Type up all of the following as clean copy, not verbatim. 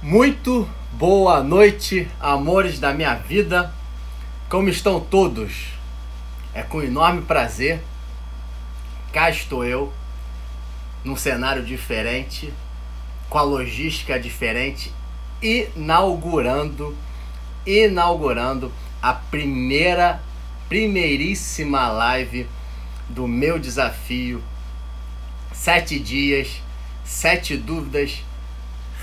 Muito boa noite, amores da minha vida. Como estão todos? É com enorme prazer. Cá estou eu, num cenário diferente, com a logística diferente, inaugurando a primeiríssima live do meu desafio. 7 dias, 7 dúvidas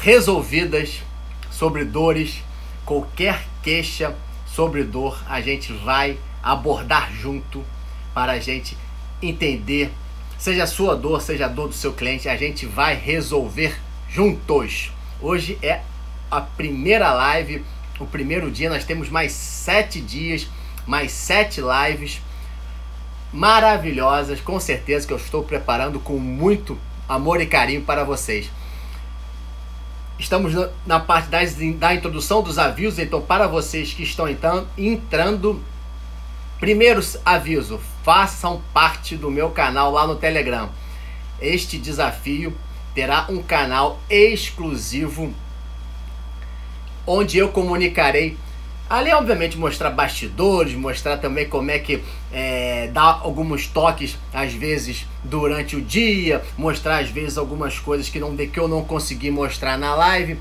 resolvidas sobre dores. Qualquer queixa sobre dor a gente vai abordar junto para a gente entender, seja a sua dor, seja a dor do seu cliente, a gente vai resolver juntos. Hoje é a primeira live, o primeiro dia. Nós temos mais 7 dias, mais 7 lives maravilhosas, com certeza, que eu estou preparando com muito amor e carinho para vocês. Estamos na parte da introdução dos avisos, então para vocês que estão entrando, primeiro aviso, façam parte do meu canal lá no Telegram. Este desafio terá um canal exclusivo, onde eu comunicarei, ali obviamente mostrar bastidores, mostrar também como é que dá alguns toques às vezes durante o dia, mostrar às vezes algumas coisas que eu não consegui mostrar na live.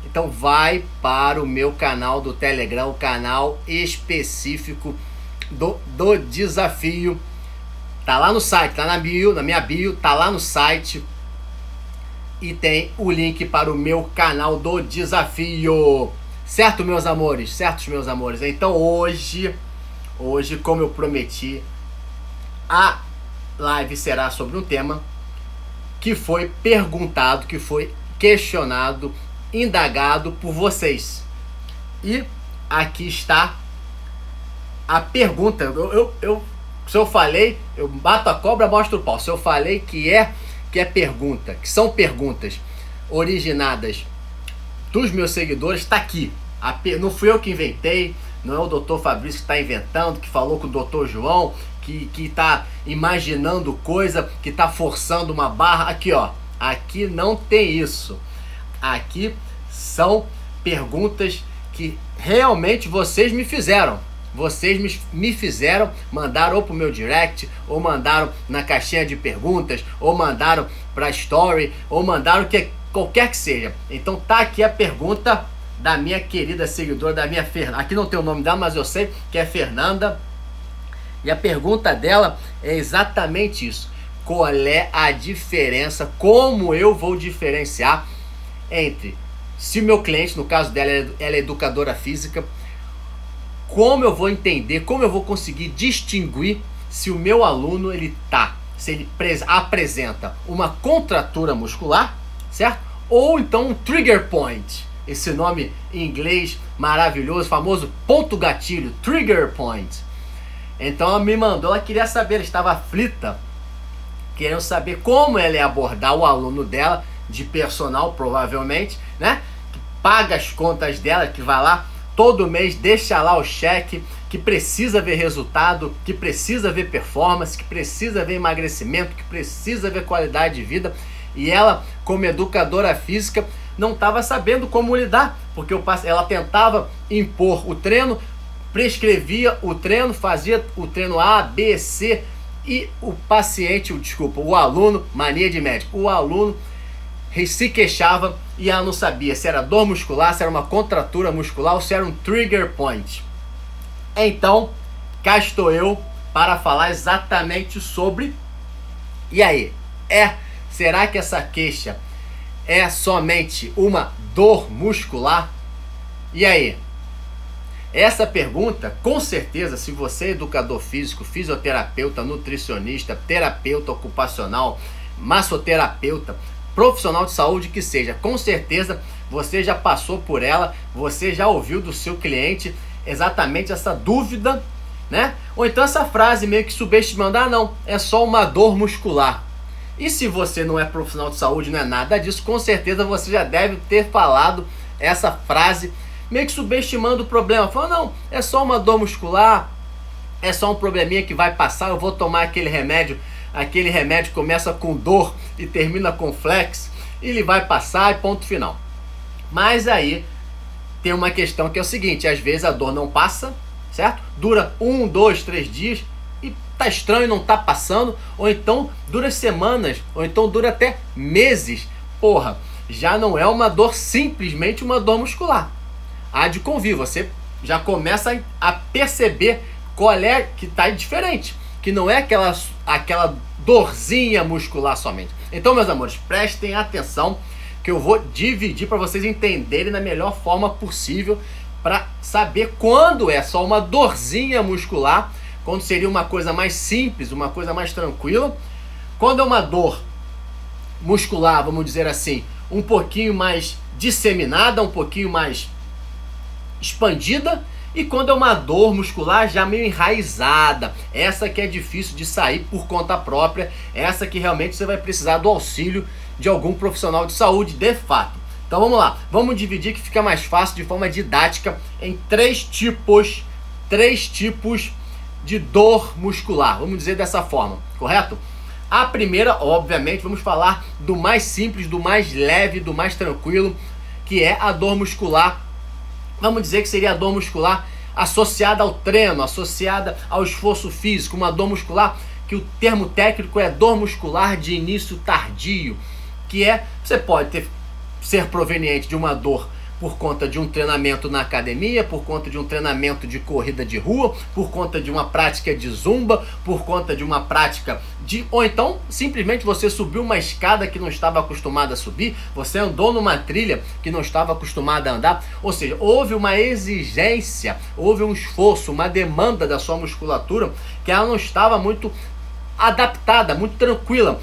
Então vai para o meu canal do Telegram, o canal específico do desafio. Tá lá no site, tá na minha bio, tá lá no site. E tem o link para o meu canal do desafio. Certo, meus amores? Certos, meus amores? Então hoje, como eu prometi, a live será sobre um tema que foi perguntado, que foi questionado, indagado por vocês. E aqui está a pergunta. Se eu falei, eu bato a cobra, mostro o pau. Se eu falei que é pergunta, que são perguntas originadas dos meus seguidores, está aqui. Não fui eu que inventei, não é o Dr. Fabrício que está inventando, que falou com o Dr. João, que está imaginando coisa, que está forçando uma barra. Aqui, ó, aqui não tem isso. Aqui são perguntas que realmente vocês me fizeram. Vocês me fizeram, mandaram ou pro meu direct, ou mandaram na caixinha de perguntas, ou mandaram pra story, ou mandaram qualquer que seja. Então tá aqui a pergunta da minha querida seguidora, da minha Fernanda. Aqui não tem o nome dela, mas eu sei que é Fernanda. E a pergunta dela é exatamente isso. Qual é a diferença, como eu vou diferenciar entre, se o meu cliente, no caso dela, ela é educadora física, como eu vou entender, como eu vou conseguir distinguir se o meu aluno se ele apresenta uma contratura muscular, certo? Ou então um trigger point, esse nome em inglês maravilhoso, famoso ponto gatilho, trigger point. Então ela me mandou, ela queria saber, ela estava aflita, querendo saber como ela ia abordar o aluno dela, de personal provavelmente, né? Que paga as contas dela, que vai lá todo mês, deixa lá o cheque, que precisa ver resultado, que precisa ver performance, que precisa ver emagrecimento, que precisa ver qualidade de vida. E ela, como educadora física, não estava sabendo como lidar, porque ela tentava impor o treino, prescrevia o treino, fazia o treino A, B, C, e o aluno, mania de médico, o aluno se queixava e ela não sabia se era dor muscular, se era uma contratura muscular ou se era um trigger point. Então, cá estou eu para falar exatamente sobre. E aí, será que essa queixa é somente uma dor muscular? E aí? Essa pergunta, com certeza, se você é educador físico, fisioterapeuta, nutricionista, terapeuta ocupacional, massoterapeuta, profissional de saúde que seja, com certeza você já passou por ela, você já ouviu do seu cliente exatamente essa dúvida, né? Ou então essa frase meio que subestimando, não, é só uma dor muscular. E se você não é profissional de saúde, não é nada disso, com certeza você já deve ter falado essa frase, meio que subestimando o problema, falando, não, é só uma dor muscular, é só um probleminha que vai passar, eu vou tomar aquele remédio começa com dor e termina com flex, ele vai passar e ponto final. Mas aí tem uma questão que é o seguinte, às vezes a dor não passa, certo? Dura 1, 2, 3 dias e tá estranho, não tá passando, ou então dura semanas, ou então dura até meses. Porra, já não é uma dor, simplesmente uma dor muscular. Há de convir, você já começa a perceber qual é que tá diferente, que não é aquela dorzinha muscular somente. Então, meus amores, prestem atenção que eu vou dividir para vocês entenderem da melhor forma possível, para saber quando é só uma dorzinha muscular, quando seria uma coisa mais simples, uma coisa mais tranquila, quando é uma dor muscular, vamos dizer assim, um pouquinho mais disseminada, um pouquinho mais expandida, e quando é uma dor muscular já meio enraizada, essa que é difícil de sair por conta própria, essa que realmente você vai precisar do auxílio de algum profissional de saúde de fato. Então vamos lá, vamos dividir que fica mais fácil de forma didática em três tipos de dor muscular, vamos dizer dessa forma, correto? A primeira, obviamente, vamos falar do mais simples, do mais leve, do mais tranquilo, que é a dor muscular. Vamos dizer que seria a dor muscular associada ao treino, associada ao esforço físico, uma dor muscular que o termo técnico é dor muscular de início tardio, que você pode ser proveniente de uma dor por conta de um treinamento na academia, por conta de um treinamento de corrida de rua, por conta de uma prática de zumba, por conta de uma prática ou então simplesmente você subiu uma escada que não estava acostumado a subir, você andou numa trilha que não estava acostumado a andar, ou seja, houve uma exigência, houve um esforço, uma demanda da sua musculatura que ela não estava muito adaptada, muito tranquila,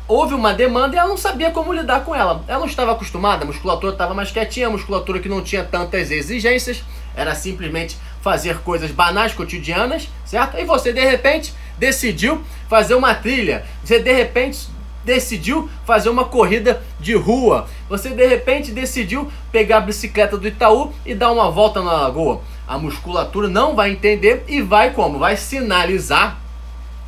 houve uma demanda e ela não sabia como lidar com ela. Ela não estava acostumada, a musculatura estava mais quietinha, a musculatura que não tinha tantas exigências, era simplesmente fazer coisas banais, cotidianas, certo? E você de repente decidiu fazer uma trilha, você de repente decidiu fazer uma corrida de rua, você de repente decidiu pegar a bicicleta do Itaú e dar uma volta na lagoa. A musculatura não vai entender e vai como? Vai sinalizar.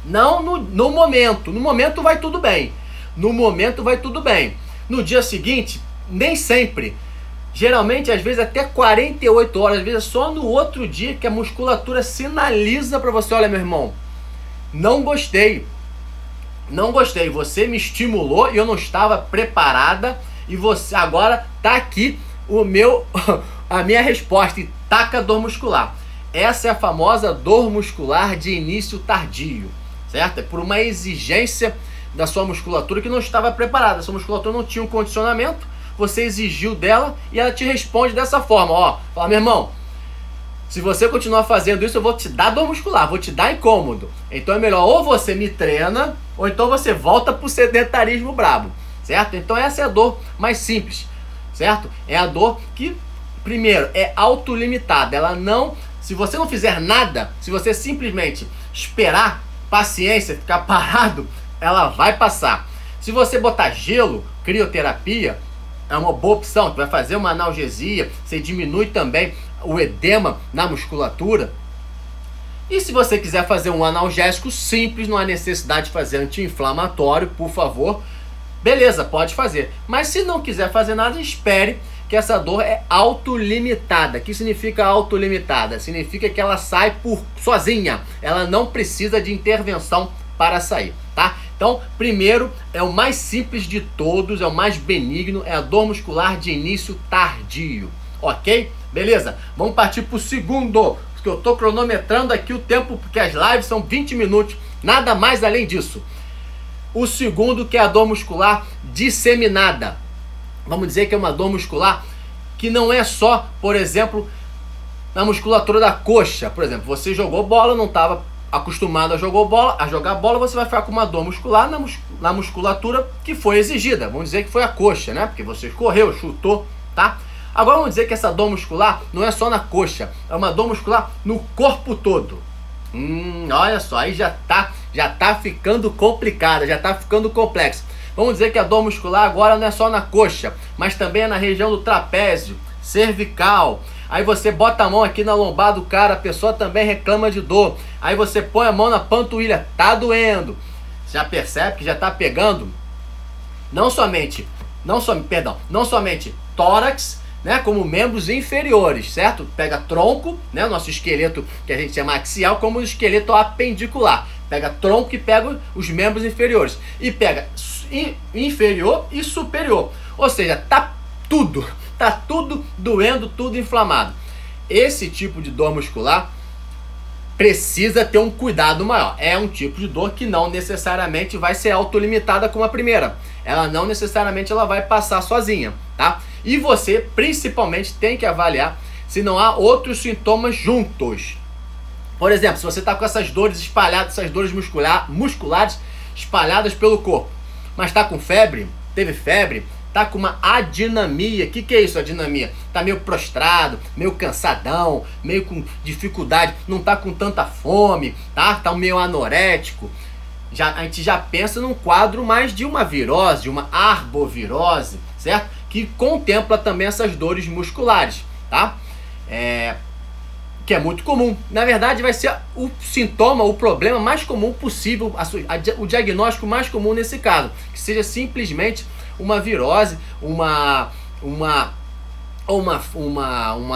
Não no momento. No momento vai tudo bem. No momento vai tudo bem. No dia seguinte, nem sempre. Geralmente, às vezes até 48 horas. Às vezes é só no outro dia que a musculatura sinaliza para você. Olha, meu irmão, não gostei. Não gostei. Você me estimulou e eu não estava preparada. E você agora tá aqui a minha resposta. E taca a dor muscular. Essa é a famosa dor muscular de início tardio. Certo? É por uma exigência da sua musculatura que não estava preparada. A sua musculatura não tinha um condicionamento, você exigiu dela e ela te responde dessa forma, ó, fala, meu irmão, se você continuar fazendo isso, eu vou te dar dor muscular, vou te dar incômodo. Então é melhor ou você me treina, ou então você volta pro sedentarismo brabo, certo? Então essa é a dor mais simples, certo? É a dor que, primeiro, é autolimitada, ela não, se você não fizer nada, se você simplesmente esperar, paciência, ficar parado, ela vai passar. Se você botar gelo, crioterapia, é uma boa opção, tu vai fazer uma analgesia, você diminui também o edema na musculatura. E se você quiser fazer um analgésico simples, não há necessidade de fazer anti-inflamatório, por favor, beleza, pode fazer. Mas se não quiser fazer nada, espere, que essa dor é autolimitada. O que significa autolimitada? Significa que ela sai sozinha. Ela não precisa de intervenção para sair, tá? Então, primeiro, é o mais simples de todos, é o mais benigno, é a dor muscular de início tardio, ok? Beleza? Vamos partir para o segundo, porque eu estou cronometrando aqui o tempo, porque as lives são 20 minutos, nada mais além disso. O segundo, que é a dor muscular disseminada. Vamos dizer que é uma dor muscular que não é só, por exemplo, na musculatura da coxa. Por exemplo, você jogou bola, não estava acostumado a jogar bola, você vai ficar com uma dor muscular na musculatura que foi exigida. Vamos dizer que foi a coxa, né? Porque você correu, chutou, tá? Agora vamos dizer que essa dor muscular não é só na coxa, é uma dor muscular no corpo todo. Olha só, aí já tá ficando complicada, já tá ficando complexo. Vamos dizer que a dor muscular agora não é só na coxa, mas também é na região do trapézio, cervical. Aí você bota a mão aqui na lombar do cara, a pessoa também reclama de dor. Aí você põe a mão na panturrilha, tá doendo. Já percebe que já tá pegando não somente tórax, né, como membros inferiores, certo? Pega tronco, né, nosso esqueleto que a gente chama axial, como o esqueleto apendicular. Pega tronco e pega os membros inferiores. E pega inferior e superior. Ou seja, tá tudo doendo, tudo inflamado. Esse tipo de dor muscular precisa ter um cuidado maior. É um tipo de dor que não necessariamente vai ser autolimitada como a primeira. Ela não necessariamente ela vai passar sozinha, tá? E você principalmente tem que avaliar se não há outros sintomas juntos. Por exemplo, se você está com essas dores espalhadas, essas dores musculares espalhadas pelo corpo, mas está com febre, teve febre, tá com uma adinamia. O que é isso, adinamia? Tá meio prostrado, meio cansadão, meio com dificuldade, não tá com tanta fome, tá meio anorético. A gente já pensa num quadro mais de uma virose, de uma arbovirose, certo? Que contempla também essas dores musculares, tá? Que é muito comum. Na verdade, vai ser o sintoma, o problema mais comum possível, o diagnóstico mais comum nesse caso, que seja simplesmente uma virose, uma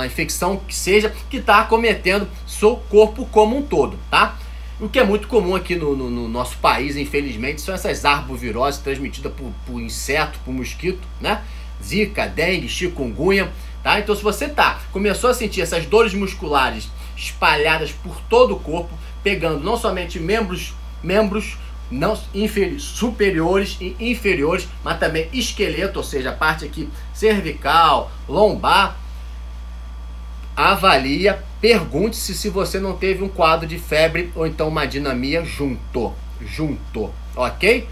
infecção que seja, que está acometendo seu corpo como um todo, tá? O que é muito comum aqui no nosso país, infelizmente, são essas arboviroses transmitidas por inseto, por mosquito, né? Zika, dengue, chikungunya, tá? Então, se você começou a sentir essas dores musculares espalhadas por todo o corpo, pegando não somente membros não superiores e inferiores, mas também esqueleto, ou seja, a parte aqui cervical, lombar, avalia, pergunte-se se você não teve um quadro de febre ou então uma adinamia junto, ok?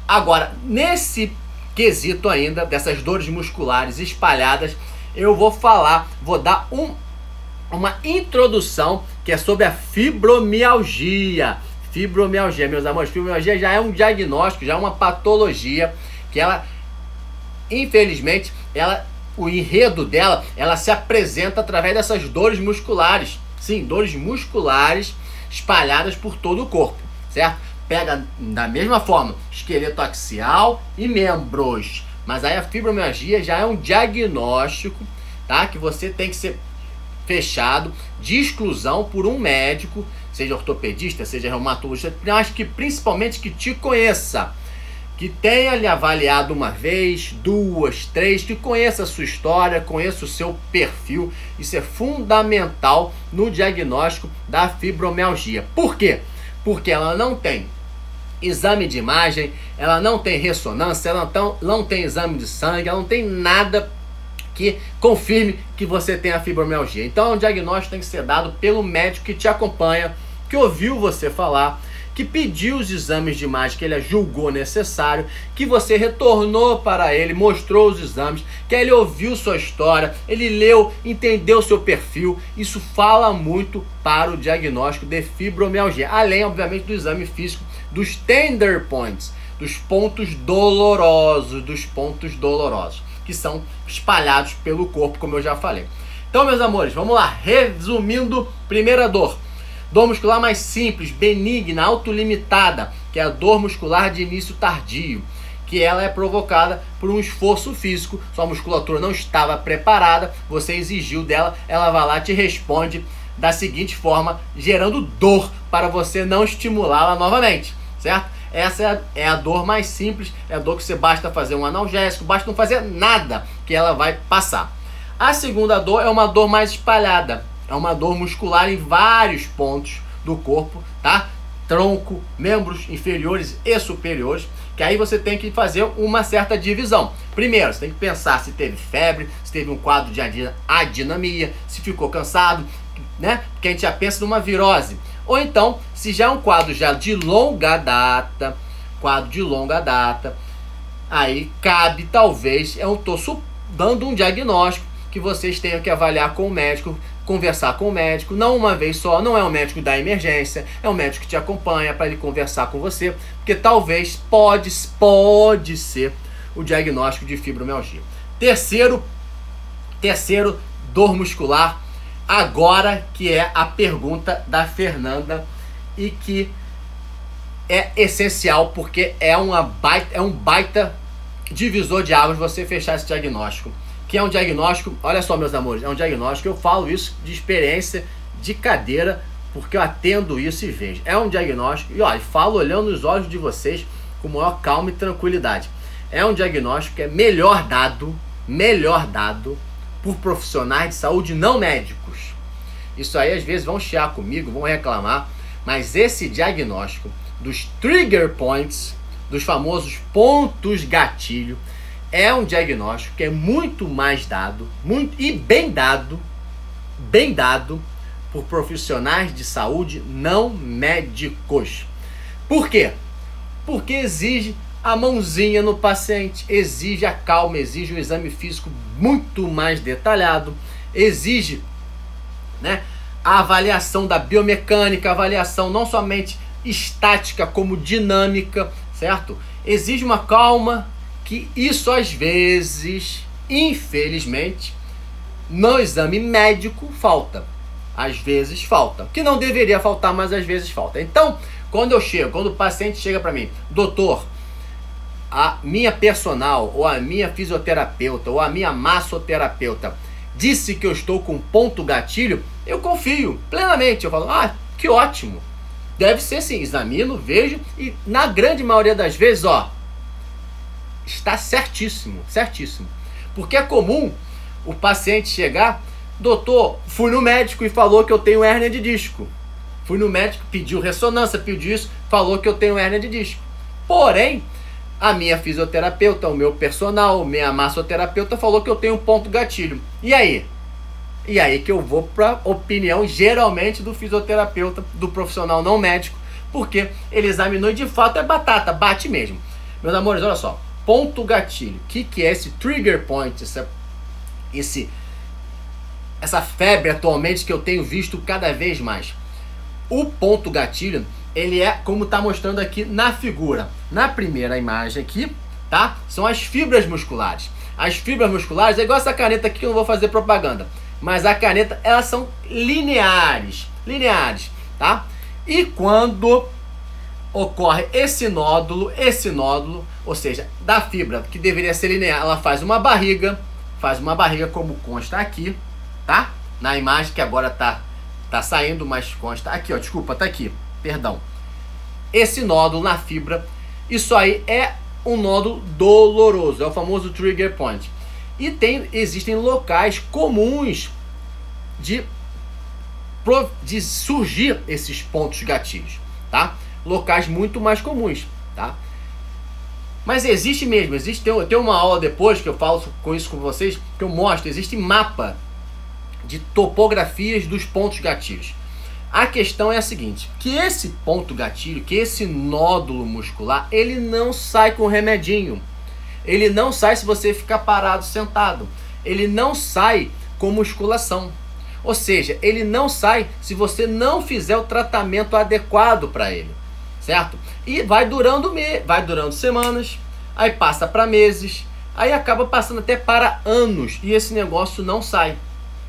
Agora, nesse quesito ainda, dessas dores musculares espalhadas, eu vou dar uma introdução que é sobre a fibromialgia. Fibromialgia, meus amores, fibromialgia já é um diagnóstico, já é uma patologia que ela, infelizmente, o enredo dela, ela se apresenta através dessas dores musculares. Sim, dores musculares espalhadas por todo o corpo, certo? Pega da mesma forma esqueleto axial e membros. Mas aí a fibromialgia já é um diagnóstico, tá? Que você tem que ser fechado de exclusão por um médico, seja ortopedista, seja reumatologista, mas que principalmente que te conheça, que tenha lhe avaliado uma vez, duas, três, que conheça a sua história, conheça o seu perfil. Isso é fundamental no diagnóstico da fibromialgia. Por quê? Porque ela não tem exame de imagem, ela não tem ressonância, ela não tem exame de sangue, ela não tem nada que confirme que você tem a fibromialgia. Então, o diagnóstico tem que ser dado pelo médico que te acompanha, que ouviu você falar, que pediu os exames de imagem que ele julgou necessário, que você retornou para ele, mostrou os exames, que ele ouviu sua história, ele leu, entendeu seu perfil. Isso fala muito para o diagnóstico de fibromialgia, além, obviamente, do exame físico, dos tender points, dos pontos dolorosos, que são espalhados pelo corpo, como eu já falei. Então, meus amores, vamos lá. Resumindo, primeira dor muscular mais simples, benigna, autolimitada, que é a dor muscular de início tardio, que ela é provocada por um esforço físico, sua musculatura não estava preparada, você exigiu dela, ela vai lá e te responde da seguinte forma, gerando dor para você não estimulá-la novamente, certo? Essa é a dor mais simples, é a dor que você basta fazer um analgésico, basta não fazer nada que ela vai passar. A segunda dor é uma dor mais espalhada, é uma dor muscular em vários pontos do corpo, tá? Tronco, membros inferiores e superiores, que aí você tem que fazer uma certa divisão. Primeiro, você tem que pensar se teve febre, se teve um quadro de adinamia, se ficou cansado, né? Porque a gente já pensa numa virose. Ou então, se já é um quadro já de longa data, aí cabe talvez, eu estou dando um diagnóstico que vocês tenham que avaliar com o médico, conversar com o médico, não uma vez só, não é um médico da emergência, é um médico que te acompanha para ele conversar com você, porque talvez pode ser o diagnóstico de fibromialgia. Terceiro, dor muscular, agora que é a pergunta da Fernanda e que é essencial porque é um baita divisor de águas você fechar esse diagnóstico, que é um diagnóstico, olha só meus amores, é um diagnóstico, eu falo isso de experiência de cadeira, porque eu atendo isso e vejo. É um diagnóstico, e olha, falo olhando nos olhos de vocês com maior calma e tranquilidade. É um diagnóstico que é melhor dado por profissionais de saúde não médicos. Isso aí às vezes vão chiar comigo, vão reclamar, mas esse diagnóstico dos trigger points, dos famosos pontos gatilho, é um diagnóstico que é muito mais dado, bem dado por profissionais de saúde não médicos. Por quê? Porque exige a mãozinha no paciente, exige a calma, exige um exame físico muito mais detalhado, exige, né, a avaliação da biomecânica, a avaliação não somente estática como dinâmica, certo? Exige uma calma que isso às vezes, infelizmente, no exame médico falta. Às vezes falta. Que não deveria faltar, mas às vezes falta. Então, quando o paciente chega para mim, doutor, a minha personal, ou a minha fisioterapeuta, ou a minha massoterapeuta disse que eu estou com ponto gatilho, eu confio plenamente. Eu falo, que ótimo. Deve ser sim, examino, vejo, e na grande maioria das vezes, está certíssimo. Porque é comum o paciente chegar, doutor, fui no médico e falou que eu tenho hérnia de disco. Fui no médico, pediu ressonância, pediu isso, falou que eu tenho hérnia de disco. Porém, a minha fisioterapeuta, o meu personal, minha massoterapeuta falou que eu tenho um ponto gatilho. E aí? E aí que eu vou para opinião geralmente do fisioterapeuta, do profissional não médico, porque ele examinou e de fato é batata, bate mesmo. Meus amores, olha só, ponto gatilho. O que é esse trigger point, essa febre atualmente que eu tenho visto cada vez mais? O ponto gatilho, ele é como está mostrando aqui na figura. Na primeira imagem aqui, tá? São as fibras musculares. As fibras musculares é igual essa caneta aqui que eu não vou fazer propaganda. Mas a caneta, elas são lineares, tá? E quando ocorre esse nódulo, ou seja, da fibra que deveria ser linear, ela faz uma barriga como consta aqui, tá? Na imagem que agora tá saindo, mas consta aqui, desculpa, tá aqui, perdão. Esse nódulo na fibra, isso aí é um nódulo doloroso, é o famoso trigger point. E existem locais comuns de surgir esses pontos gatilhos, tá? Locais muito mais comuns, tá? Mas existe mesmo, tem uma aula depois que eu falo com isso com vocês, que eu mostro, existe mapa de topografias dos pontos gatilhos. A questão é a seguinte, que esse ponto gatilho, que esse nódulo muscular, ele não sai com remedinho. Ele não sai se você ficar parado, sentado. Ele não sai com musculação. Ou seja, ele não sai se você não fizer o tratamento adequado para ele, certo? E vai durando semanas, aí passa para meses, aí acaba passando até para anos e esse negócio não sai,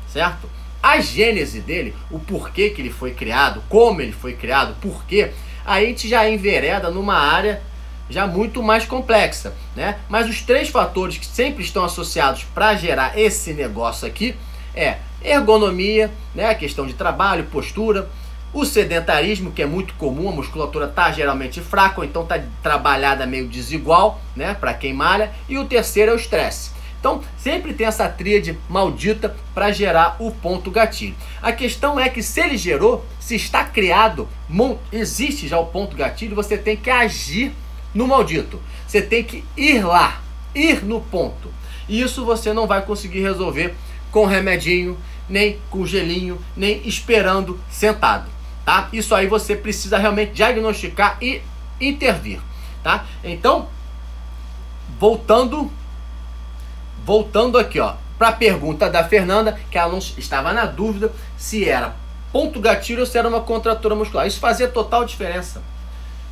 certo? A gênese dele, o porquê que ele foi criado, como ele foi criado, porquê, aí a gente já envereda numa área já muito mais complexa, né? Mas os três fatores que sempre estão associados para gerar esse negócio aqui é ergonomia, né? A questão de trabalho, postura, o sedentarismo, que é muito comum, a musculatura tá geralmente fraca, ou então tá trabalhada meio desigual, né? Para quem malha, e o terceiro é o estresse. Então, sempre tem essa tríade maldita para gerar o ponto gatilho. A questão é que se ele gerou, se está criado, existe já o ponto gatilho, você tem que agir no maldito. Você tem que ir lá, ir no ponto. E isso você não vai conseguir resolver com remedinho, nem com gelinho, nem esperando sentado, tá? Isso aí você precisa realmente diagnosticar e intervir, tá? Então, voltando aqui, para a pergunta da Fernanda, que ela não estava na dúvida se era ponto gatilho ou se era uma contratura muscular. Isso fazia total diferença.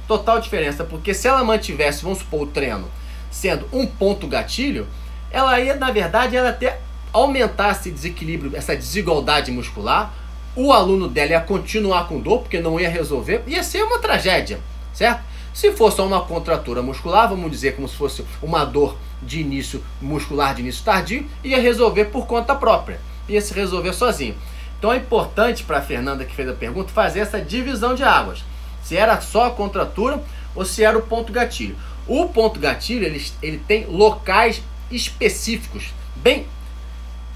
Total diferença, porque se ela mantivesse, vamos supor, o treino sendo um ponto gatilho, ela ia, na verdade, ela até aumentar esse desequilíbrio, essa desigualdade muscular. O aluno dela ia continuar com dor, porque não ia resolver, ia ser uma tragédia, certo? Se fosse só uma contratura muscular, vamos dizer como se fosse uma dor de início muscular, de início tardio, ia resolver por conta própria, ia se resolver sozinho. Então é importante para a Fernanda que fez a pergunta fazer essa divisão de águas, se era só a contratura ou se era o ponto gatilho. O ponto gatilho ele tem locais específicos, bem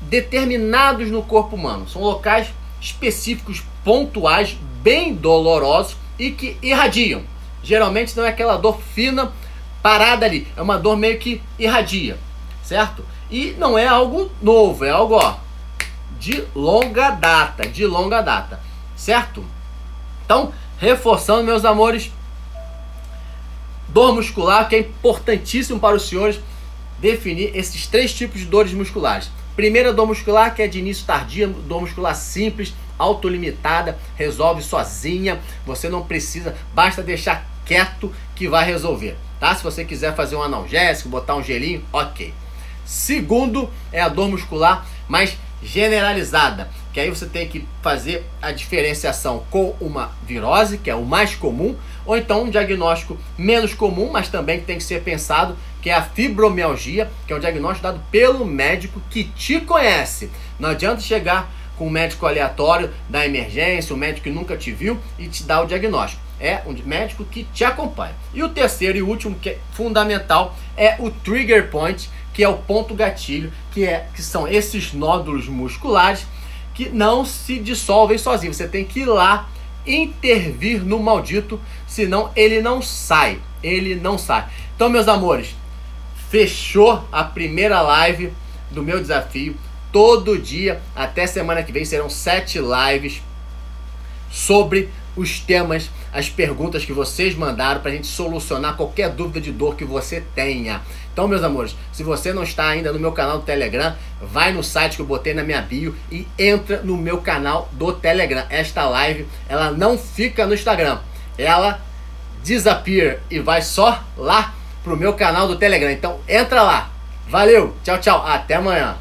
determinados no corpo humano, são locais específicos, pontuais, bem dolorosos e que irradiam. Geralmente não é aquela dor fina parada ali, é uma dor meio que irradia, certo? E não é algo novo, é algo de longa data, certo? Então, reforçando, meus amores, dor muscular, que é importantíssimo para os senhores definir esses 3 tipos de dores musculares. Primeira dor muscular, que é de início tardio, dor muscular simples, autolimitada, resolve sozinha, você não precisa, basta deixar quieto que vai resolver, tá? Se você quiser fazer um analgésico, botar um gelinho, ok. Segundo é a dor muscular mais generalizada, que aí você tem que fazer a diferenciação com uma virose, que é o mais comum, ou então um diagnóstico menos comum, mas também tem que ser pensado, que é a fibromialgia, que é um diagnóstico dado pelo médico que te conhece. Não adianta chegar com um médico aleatório da emergência, um médico que nunca te viu e te dá o diagnóstico. É um médico que te acompanha. E o terceiro e último, que é fundamental, é o trigger point, que é o ponto gatilho, que são esses nódulos musculares que não se dissolvem sozinhos. Você tem que ir lá intervir no maldito, senão ele não sai. Então, meus amores, fechou a primeira live do meu desafio. Todo dia, até semana que vem, serão 7 lives sobre os temas, as perguntas que vocês mandaram para a gente solucionar qualquer dúvida de dor que você tenha. Então, meus amores, se você não está ainda no meu canal do Telegram, vai no site que eu botei na minha bio e entra no meu canal do Telegram. Esta live, ela não fica no Instagram, ela disappear e vai só lá pro meu canal do Telegram. Então, entra lá. Valeu, tchau, tchau, até amanhã.